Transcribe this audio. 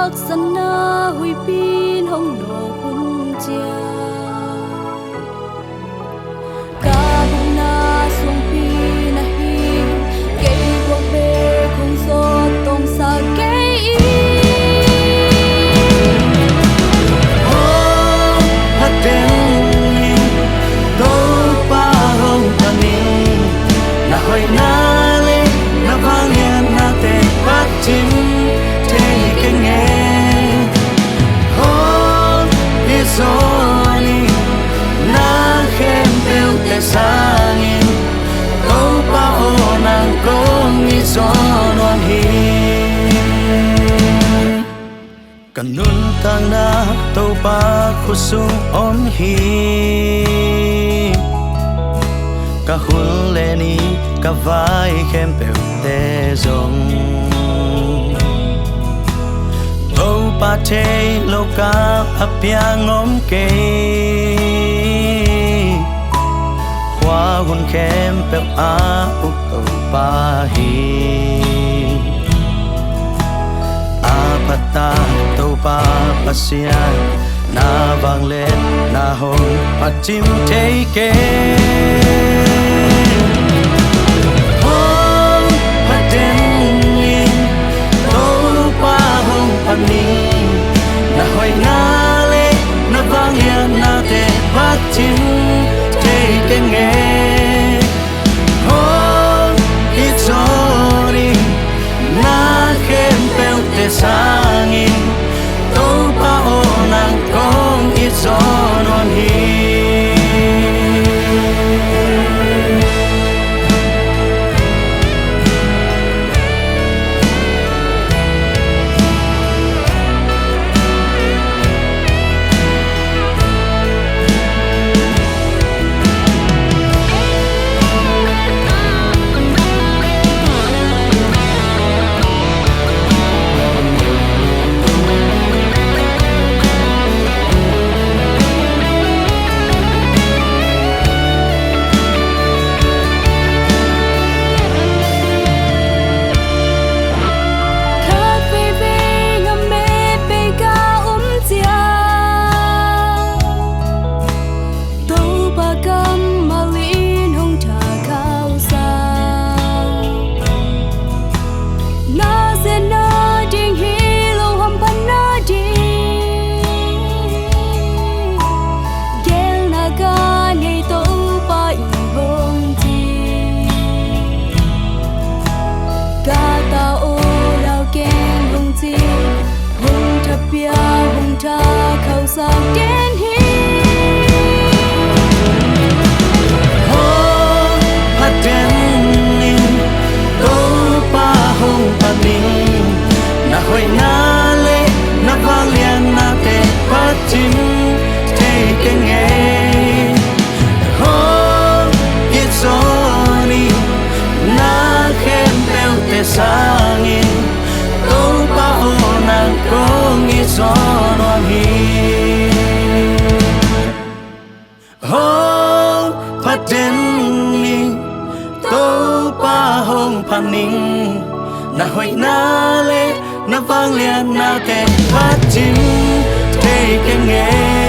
bác sân na hui pin hông nổ hun chia ca bung na sung pi na hi cây quang bê không gió tông sa cây hát đến đâu ba hông ta ni na hỏi na lên na vang yên na tê bắt chim thế cái nghe hôn đi rồi na khem bêu tê sang in đâu ba hông nàng công đi gió loan hi cần nun tang na tàu ba khusung om hi cả hun leni cả vai khem bèo tê rong tàu ba thế lâu cả apia ngom kê hoa hun khem bèo a u tàu ba hi pata tàu ba pasian na vang lên na hôn bắt chim thấy kê hôn bắt đến in tàu ba hôn pan ni na hỏi na lê na vang yên na te bắt chim thấy kê nghe hôn ít rồi na khem bèo tê sang in tàu ba ô nàng công ít gió non hi sang đến hi hôn hát đến in tàu ba hông pan ni na hỏi na lê na vang liền na tê bắt chim thấy cái nghe hôn ít gió ni na khem bèo tê sang in tàu ba hông nàng công ít gió loan hi bắt đến ni tàu ba hông pan ni na hỏi na lê na vang liền na tê bắt chim thấy cái nghe